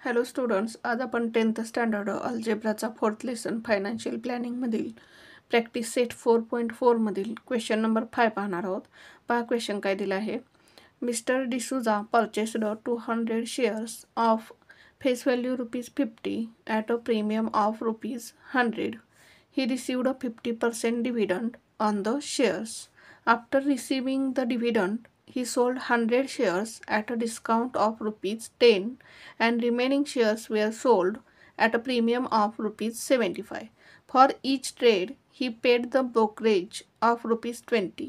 Hello students, आज आपण 10th standard अल्जेब्राचा 4th लेसन फायनान्शियल प्लॅनिंगमधील प्रॅक्टिस सेट 4.4 मधील क्वेश्चन नंबर 5 पाहणार आहोत. पहा क्वेश्चन काय दिला आहे. Mister D'Souza purchased 200 shares of face value ₹50 at a premium of ₹100. He received 50% dividend on the shares. After receiving the dividend he sold 100 shares at a discount of ₹10 and remaining shares were sold at a premium of ₹75. For each trade, he paid the brokerage of ₹20.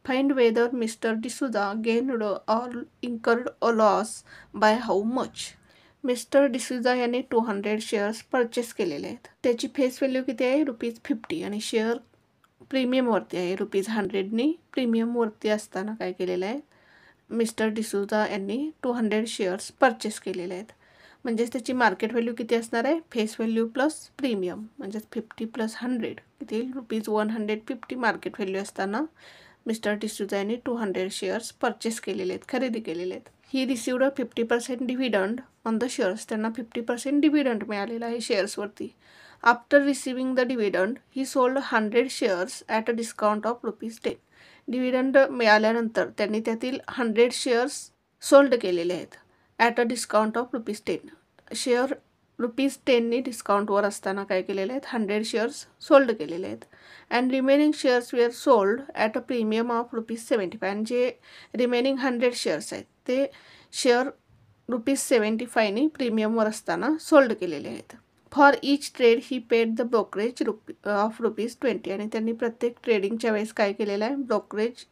Find whether Mr. D'Souza gained or incurred a loss by how much. Mister D'Souza यांनी 200 shares purchase केलेले आहेत. त्याची face value किती आहे? ₹50 आणि share प्रीमियमवरती आहे. ₹100नी प्रीमियमवरती असताना काय केलेलं आहे, मिस्टर डिसूजा यांनी 200 शेअर्स परचेस केलेले आहेत. म्हणजेच त्याची मार्केट व्हॅल्यू किती असणार आहे? फेस व्हॅल्यू प्लस प्रीमियम म्हणजेच 50 + 100 किती येईल? ₹150 मार्केट व्हॅल्यू असताना मिस्टर डिसूजा यांनी 200 शेअर्स परचेस केलेले आहेत, खरेदी केलेले आहेत. He received 50% dividend on the shares. त्यांना 50% डिव्हिडंड मिळालेला आहे शेअर्सवरती. After receiving the dividend he sold 100 shares at a discount of ₹10. Dividend मिळाल्यानंतर त्यांनी त्यातील 100 शेअर्स सोल्ड केलेले आहेत at a discount of ₹10. Share ₹10नी डिस्काउंटवर असताना काय केलेले आहेत? 100 शेअर्स सोल्ड केलेले आहेत. And remaining shares were sold at a premium of ₹75. आणि जे रिमेनिंग 100 शेअर्स आहेत ते शेअर ₹75नी प्रीमियमवर असताना सोल्ड केलेले आहेत. For each trade he paid the brokerage of ₹20. आणि त्यांनी प्रत्येक ट्रेडिंगच्या वेळेस काय केलेलं आहे? ब्रोकरेज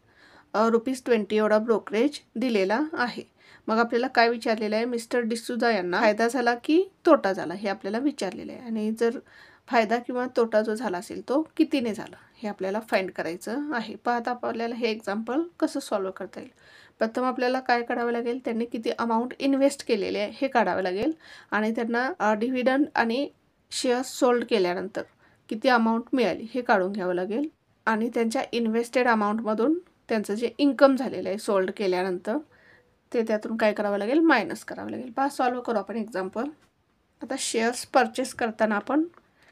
₹20 एवढा ब्रोकरेज दिलेला आहे. मग आपल्याला काय विचारलेलं आहे? मिस्टर डिसूजा यांना फायदा झाला की तोटा झाला हे आपल्याला विचारलेलं आहे. आणि जर फायदा किंवा तोटा जो झाला असेल तो कितीने झाला हे आपल्याला फाइंड करायचं आहे. पाहता आपल्याला हे एक्झाम्पल कसं सॉल्व्ह करता येईल. प्रथम आपल्याला काय काढावं लागेल? त्यांनी किती अमाऊंट इन्व्हेस्ट केलेले आहे हे काढावं लागेल. आणि त्यांना डिव्हिडंड आणि शेअर्स सोल्ड केल्यानंतर किती अमाऊंट मिळाली हे काढून घ्यावं लागेल. आणि त्यांच्या इन्व्हेस्टेड अमाऊंटमधून त्यांचं जे इन्कम झालेलं आहे सोल्ड केल्यानंतर ते त्यातून काय करावं लागेल? मायनस करावं लागेल. पहा सॉल्व्ह करू आपण एक्झाम्पल. आता शेअर्स परचेस करताना आपण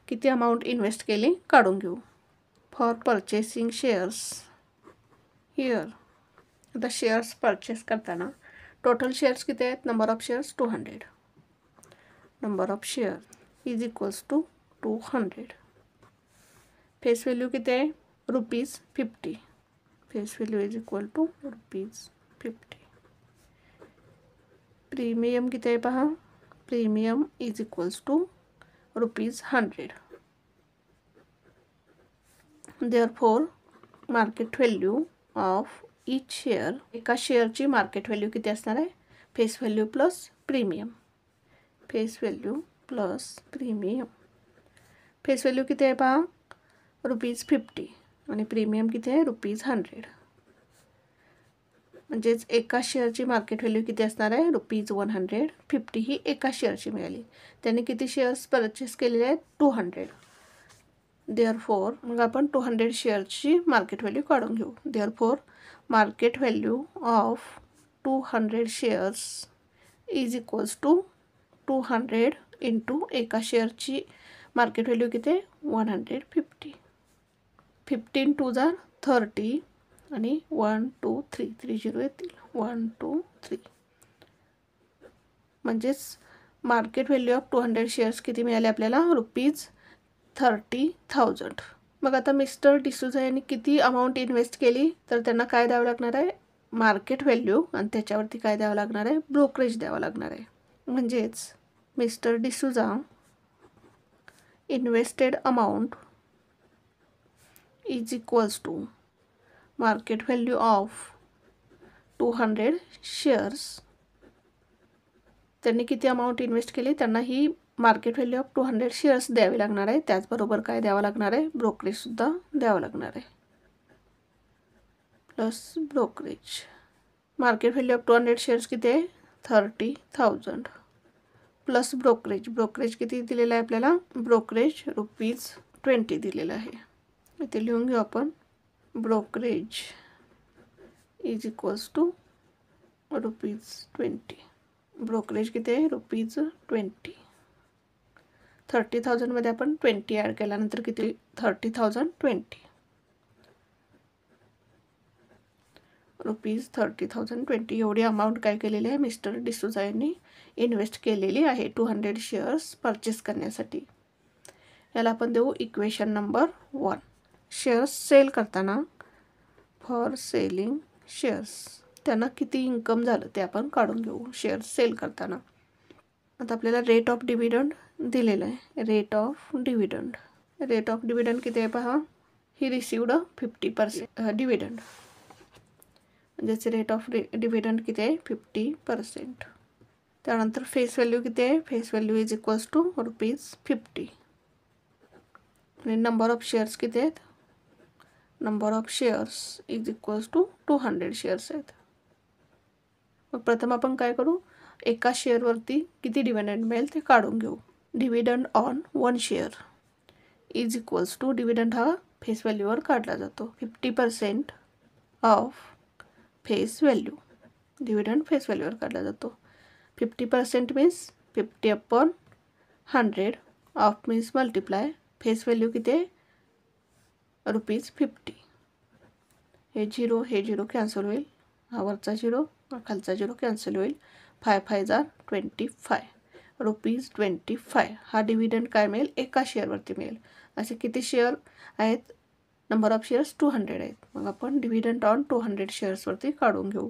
किती अमाऊंट इन्व्हेस्ट केली काढून घेऊ. For purchasing shares here. आता शेअर्स परचेस करताना टोटल शेअर्स किती आहेत? Number of shares 200. Number of share is equals to 200. Face value किती आहे? ₹50. Face value is equal to ₹50. Premium किती आहे पहा? Premium is equals to ₹100. Therefore market value of each share. एका शेअरची मार्केट व्हॅल्यू किती असणार आहे? Face value plus premium. Face value plus premium. Face value किती आहे पहा? ₹50 आणि प्रीमियम किती आहे? ₹100. म्हणजेच एका शेअरची मार्केट व्हॅल्यू किती असणार आहे? ₹100. 50 ही एका शेअरची मिळाली. त्यांनी किती शेअर्स परचेस केलेले आहेत? 200. देअरफॉर मग आपण 200 शेअर्सची मार्केट व्हॅल्यू काढून घेऊ. Therefore market value of 200 shares is equals to 200 into एका शेअरची मार्केट व्हॅल्यू किती आहे? 150. 15 × 2 = 30 आणि 1 2 3 3 0 येतील. 1 2 3 म्हणजेच मार्केट व्हॅल्यू ऑफ 200 शेअर्स किती मिळाले आपल्याला? ₹30,000. मग आता मिस्टर डिसूजा यांनी किती अमाऊंट इन्व्हेस्ट केली तर त्यांना काय द्यावं लागणार आहे? मार्केट व्हॅल्यू आणि त्याच्यावरती काय द्यावं लागणार आहे? ब्रोकरेज द्यावं लागणार आहे. म्हणजेच mister D'Souza invested amount is equals to market value of 200 shares. त्यांनी किती अमाऊंट इन्व्हेस्ट केली त्यांना ही मार्केट व्हॅल्यू ऑफ 200 शेअर्स द्यावी लागणार आहे. त्याचबरोबर काय द्यावं लागणार आहे? ब्रोकरेजसुद्धा द्यावं लागणार आहे. Plus brokerage. Market value of 200 shares किती आहे? 30,000 प्लस ब्रोकरेज. ब्रोकरेज किती दिलेलं आहे आपल्याला? ब्रोकरेज ₹20 दिलेलं आहे. इथे लिहून घेऊ आपण. Brokerage is equals to ₹20. Brokerage किती आहे ₹20. 30,000मध्ये आपण 20 ॲड केल्यानंतर किती 30,020 ₹30,020 एवढी अमाऊंट काय केलेली आहे मिस्टर डिसूजा यांनी इन्व्हेस्ट केलेली आहे 200 शेअर्स परचेस करण्यासाठी. याला आपण देऊ इक्वेशन नंबर 1. शेअर्स सेल करताना फॉर सेलिंग शेअर्स त्यांना किती इन्कम झालं ते आपण काढून घेऊ शेअर्स सेल करताना. आता आपल्याला रेट ऑफ डिव्हिडंड दिलेलं आहे. रेट ऑफ डिव्हिडंड किती आहे पहा. ही रिसिवड 50% डिव्हिडंड म्हणजेच रेट ऑफ डिव्हिडंड किती आहे 50%. त्यानंतर फेस व्हॅल्यू किती आहे. Face value is equals to ₹50. आणि नंबर ऑफ शेअर्स किती आहेत. Number of shares is equals to 200 shares आहेत. मग प्रथम आपण काय करू एका शेअरवरती किती डिव्हिडंड मिळेल ते काढून घेऊ. Dividend on 1 share is equals to dividend हा फेस व्हॅल्यूवर काढला जातो 50% of face value. Dividend face व्हॅल्यूवर काढला जातो. 50% means 50/100 of means multiply face value किती आहे ₹50. हे झिरो कॅन्सल होईल. हा वरचा झिरो खालचा झिरो कॅन्सल होईल. 5 5 25 ₹25 हा डिव्हिडंड काय मिळेल एका शेअरवरती मिळेल. असे किती शेअर आहेत. नंबर ऑफ शेअर्स 200 आहेत. मग आपण डिव्हिडंड ऑन 200 शेअर्सवरती काढून घेऊ.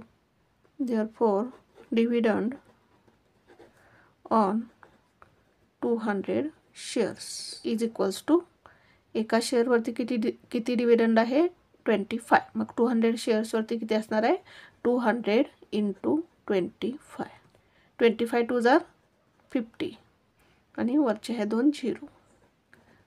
Therefore dividend on 200 shares is equals to एका शेअरवरती किती डिव्हिडंड आहे 25. मग 200 शेअर्सवरती किती असणार आहे 200 × 25. 25 2 जार 50 आणि वरचे हे 2 झिरो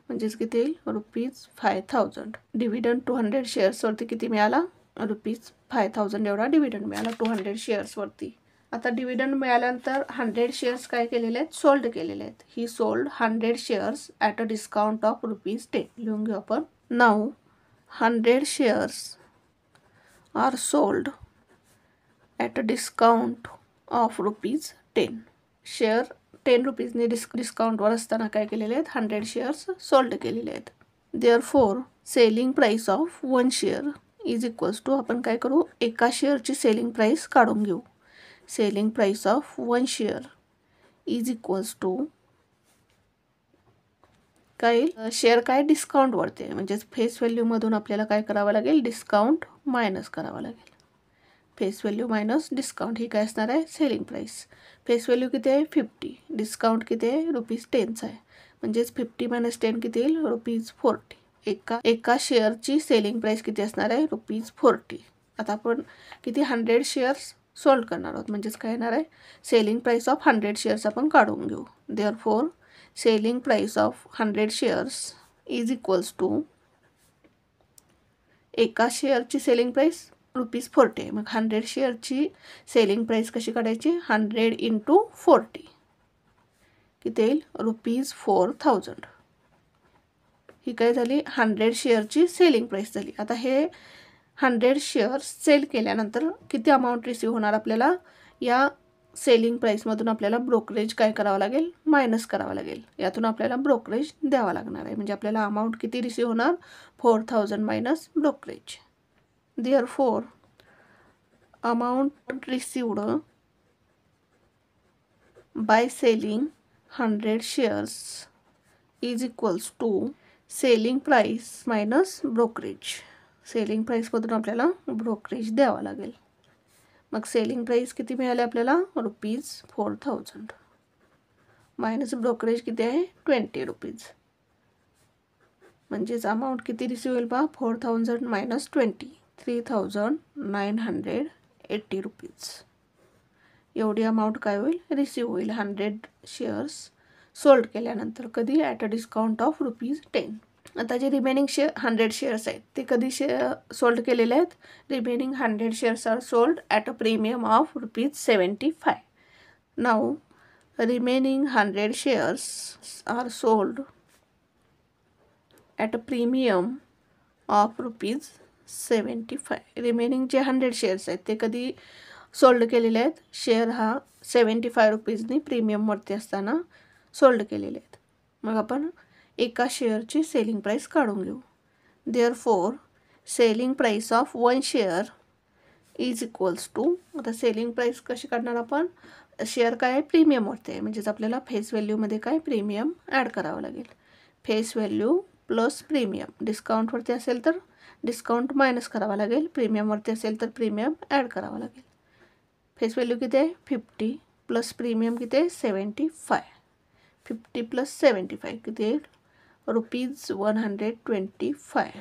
म्हणजेच किती येईल ₹5,000. डिव्हिडंड 200 शेअर्सवरती किती मिळाला ₹5,000 एवढा डिव्हिडंड मिळाला 200 शेअर्सवरती. आता डिव्हिडंड मिळाल्यानंतर 100 शेअर्स काय केलेले आहेत सोल्ड केलेले आहेत. He sold 100 shares at a discount of ₹10 लिहून घेऊ आपण. Now 100 shares are sold at a discount of ₹10. Share ₹10 डिस्काउंटवर असताना काय केलेले आहेत 100 शेअर्स सोल्ड केलेले आहेत. Therefore selling price of 1 share is equals to आपण काय करू एका शेअरची सेलिंग प्राईस काढून घेऊ. Selling price of 1 share is equals to काय शेअर काय डिस्काउंटवरती आहे म्हणजेच फेस व्हॅल्यूमधून आपल्याला काय करावं लागेल डिस्काउंट मायनस करावं लागेल. फेस व्हॅल्यू मायनस डिस्काउंट ही काय असणार आहे सेलिंग प्राईस. फेस व्हॅल्यू किती आहे 50. डिस्काउंट किती आहे ₹10 आहे. म्हणजेच 50 - 10 किती येईल ₹40. एका शेअरची सेलिंग प्राईस किती असणार आहे ₹40. आता आपण किती 100 शेअर्स सोल्ड करणार आहोत म्हणजेच काय येणार आहे सेलिंग प्राईस ऑफ 100 शेअर्स आपण काढून घेऊ. Therefore selling price of 100 shares is equals to एका शेअरची सेलिंग प्राईस ₹40 आहे. मग 100 शेअरची सेलिंग प्राईस कशी काढायची 100 × 40 किती येईल ₹4,000. ही काय झाली 100 शेअरची सेलिंग प्राईस झाली. आता हे 100 शेअर्स सेल केल्यानंतर किती अमाऊंट रिसीव्ह होणार आपल्याला या सेलिंग प्राईसमधून आपल्याला ब्रोकरेज काय करावं लागेल मायनस करावं लागेल. यातून आपल्याला ब्रोकरेज द्यावा लागणार आहे. म्हणजे आपल्याला अमाऊंट किती रिसीव्ह होणार 4,000 minus brokerage. Therefore amount received by selling 100 shares is equals to selling price minus brokerage. Selling प्राईसमधून आपल्याला ब्रोकरेज द्यावा लागेल. मग सेलिंग प्राईस किती मिळाले आपल्याला ₹4,000 मायनस ब्रोकरेज किती आहे ₹20. म्हणजेच अमाऊंट किती रिसीव्ह होईल पहा 4,000 मायनस 20 ₹3,980. एवढी अमाऊंट काय होईल रिसीव्ह होईल 100 शेअर्स सोल्ड केल्यानंतर कधी ॲट अ डिस्काउंट ऑफ ₹10. आता जे रिमेनिंग 100 शेअर्स आहेत ते कधी सोल्ड केलेले आहेत. Remaining 100 shares are sold at a premium of ₹75. Now remaining 100 shares are sold at a premium of ₹75. Remaining जे 100 शेअर्स आहेत ते कधी सोल्ड केलेले आहेत. शेअर हा 75 रुपीजनी प्रीमियमवरती असताना सोल्ड केलेले आहेत. मग आपण एका शेअरची सेलिंग प्राईस काढून घेऊ. Therefore selling price of 1 share is equals to, आता सेलिंग प्राईस कशी काढणार आपण, शेअर काय आहे प्रीमियमवरती आहे, म्हणजेच आपल्याला फेस व्हॅल्यूमध्ये काय प्रीमियम ॲड करावं लागेल. फेस व्हॅल्यू प्लस प्रीमियम, डिस्काउंटवरती असेल तर डिस्काउंट मायनस करावा लागेल, प्रीमियमवरती असेल तर प्रीमियम ॲड करावा लागेल. फेस व्हॅल्यू किती आहे 50 प्लस प्रीमियम किती आहे 75. 50 प्लस 75 किती आहे ₹125.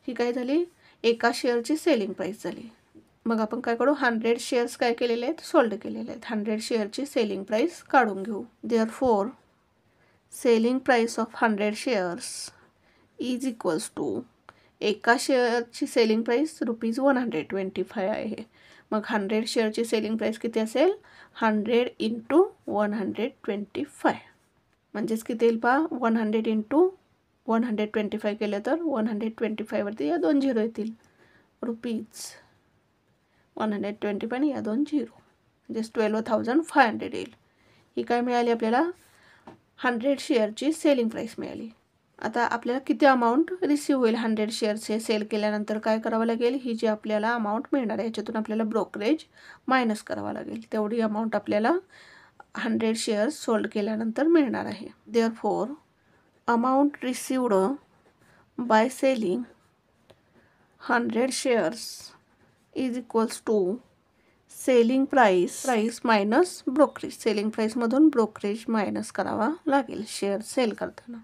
ही काय झाली एका शेअरची सेलिंग प्राईस झाली. मग आपण काय करू, 100 शेअर्स काय केलेले आहेत सोल्ड केलेले आहेत. 100 शेअरची सेलिंग प्राईस काढून घेऊ. Therefore selling price of 100 shares is equals to, एका शेअरची सेलिंग प्राईस ₹125 आहे. मग 100 शेअरची सेलिंग प्राईस किती असेल 100 इंटू 125, म्हणजेच किती येईल पहा 100 इंटू 125 केलं तर 125 वरती या 2 झिरो येतील, ₹125 आणि या 2 झिरो म्हणजेच 12,500 येईल. ही काय मिळाली आपल्याला 100 शेअरची सेलिंग प्राईस मिळाली. आता आपल्याला किती अमाऊंट रिसीव्ह होईल 100 शेअर्सचे सेल केल्यानंतर काय करावं लागेल, ही जी आपल्याला अमाऊंट मिळणार आहे याच्यातून आपल्याला ब्रोकरेज मायनस करावा लागेल. तेवढी अमाऊंट आपल्याला 100 शेअर्स सोल्ड केल्यानंतर मिळणार आहे. Therefore amount received by selling 100 shares is equals to selling price minus brokerage. Selling प्राईसमधून ब्रोकरेज मायनस करावा लागेल शेअर सेल करताना.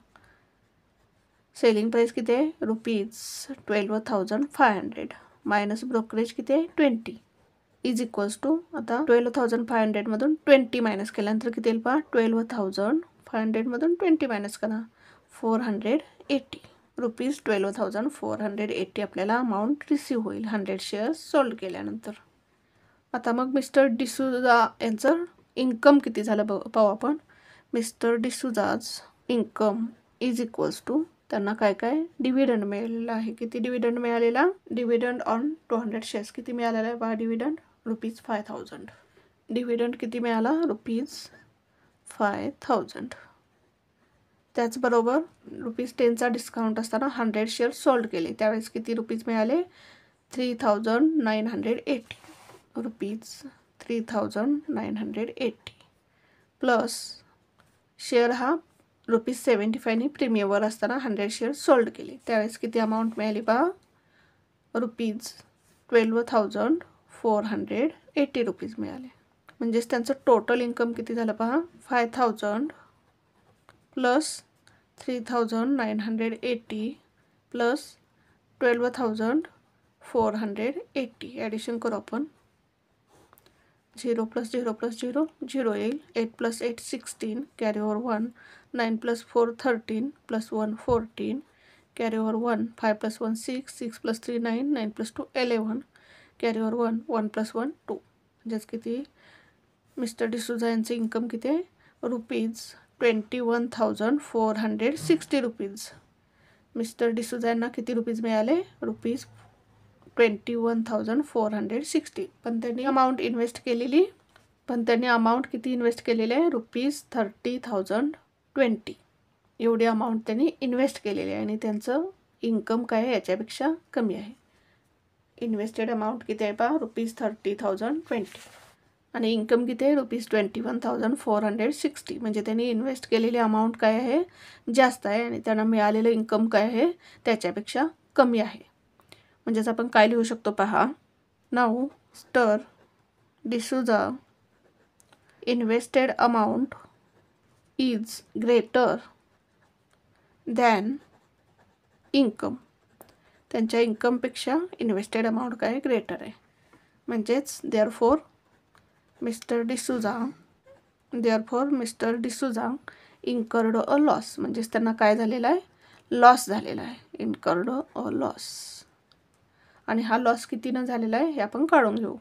सेलिंग प्राईस किती आहे ₹12,500 मायनस ब्रोकरेज किती आहे 20 इज इक्वल्स टू, आता 12,500मधून 20 मायनस केल्यानंतर किती येईल पहा 12,500मधून 20 मायनस करा ₹480. ₹12,480 आपल्याला अमाऊंट रिसीव्ह होईल 100 शेअर्स सोल्ड केल्यानंतर. आता मग मिस्टर डिसूजा यांचं इन्कम किती झालं पाहू आपण. Mister D'Souza's income is equals to, त्यांना काय काय डिव्हिडंड मिळालेला आहे. किती डिव्हिडंड मिळालेला, डिव्हिडंड ऑन 200 शेअर्स किती मिळालेला आहे पहा, डिव्हिडंड ₹5,000. डिव्हिडंड किती मिळाला ₹5,000. त्याचबरोबर ₹10चा डिस्काउंट असताना 100 शेअर्स सोल्ड केले त्यावेळेस किती रुपीज मिळाले 3,980 ₹3,980 प्लस शेअर हा ₹75 प्रीमियमवर असताना 100 शेअर्स सोल्ड केले त्यावेळेस किती अमाऊंट मिळाली पहा ₹12,480 मिळाले. म्हणजेच त्यांचं टोटल इन्कम किती झालं पहा 5,000 प्लस 3,980 प्लस 12,480. ॲडिशन करू आपण. 0 प्लस 0 प्लस 0 0 येईल. 8 plus 8 16 carry over 1. 9 plus 4 13 plus 1 14 carry over 1. 5 plus 1 6 6 plus 3 9 9 plus 2 11 carry over 1 1 plus 1 2. म्हणजेच किती मिस्टर डिसूजा यांचे इन्कम किती आहे ₹21,460. मिस्टर डिसूजा यांना किती रुपीज मिळाले ₹21,460. पण त्यांनी अमाऊंट इन्व्हेस्ट केलेली, किती इन्व्हेस्ट केलेली आहे ₹30,020. एवढी अमाऊंट त्यांनी इन्व्हेस्ट केलेली आहे आणि त्यांचं इन्कम काय आहे याच्यापेक्षा कमी आहे. इन्व्हेस्टेड अमाऊंट किती आहे पहा ₹30,020 आणि इन्कम किती आहे ₹21,460. म्हणजे त्यांनी इन्व्हेस्ट केलेली अमाऊंट काय आहे जास्त आहे आणि त्यांना मिळालेलं इन्कम काय आहे त्याच्यापेक्षा कमी आहे. म्हणजेच आपण काय लिहू शकतो पहा, now mister D'Souza invested amount is greater than income. त्यांच्या इन्कमपेक्षा इन्व्हेस्टेड अमाऊंट काय ग्रेटर आहे. म्हणजेच therefore mister D'Souza incurred a loss. म्हणजेच त्यांना काय झालेला आहे लॉस झालेला आहे, इन्कर्ड अ लॉस. आणि हा लॉस कितीनं झालेला आहे हे आपण काढून घेऊ.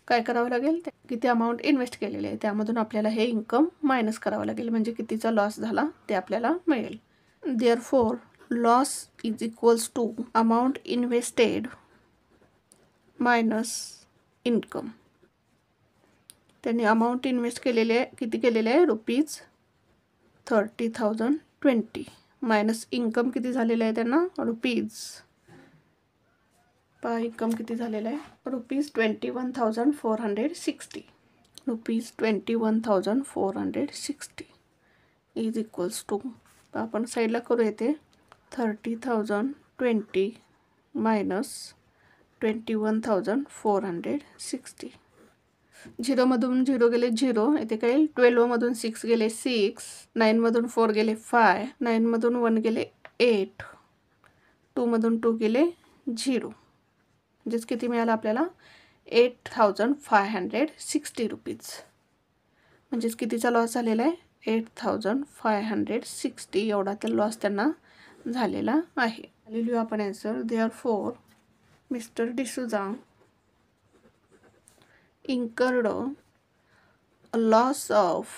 काय करावं लागेल, किती अमाऊंट इन्व्हेस्ट केलेली आहे त्यामधून आपल्याला हे इन्कम मायनस करावं लागेल म्हणजे कितीचा लॉस झाला ते आपल्याला मिळेल. Therefore loss is equals to amount invested minus income. त्यांनी अमाऊंट इन्व्हेस्ट केलेले आहे, किती केलेले आहे ₹30,020 मायनस इन्कम किती झालेलं आहे त्यांना इन्कम किती झालेलं आहे ₹21,460 ₹21,460 इज इक्वल्स टू आपण साईडला करू येते 30,020 मायनस 21,460 झिरोमधून 0 गेले 0 इथे काय येईल 12मधून 6 गेले 6 9मधून 4 गेले 5 9मधून 1 गेले 8 2मधून 2 गेले 0 म्हणजेच किती मिळालं आपल्याला 8,560 रुपीज म्हणजेच कितीचा लॉस झालेला आहे 8,560 एवढा तर लॉस त्यांना झालेला आहे. लिहूया आपण answer therefore mister D'Souza incurred a loss of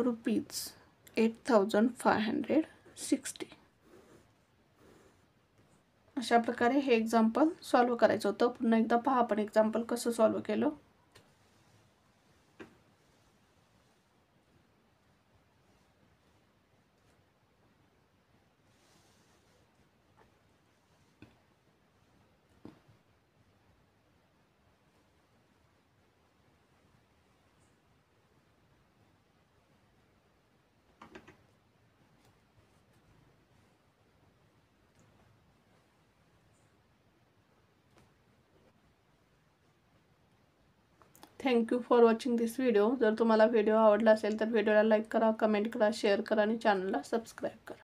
rupees 8,560. अशा प्रकारे हे एक्झाम्पल सॉल्व करायचं होतं. पुन्हा एकदा पहा आपण एक्झाम्पल कसं सॉल्व केलं. Thank you for watching this video. जर तुम्हाला व्हिडिओ आवडला असेल तर व्हिडिओला लाईक करा, कमेंट करा, शेअर करा आणि चॅनलला सबस्क्राईब करा.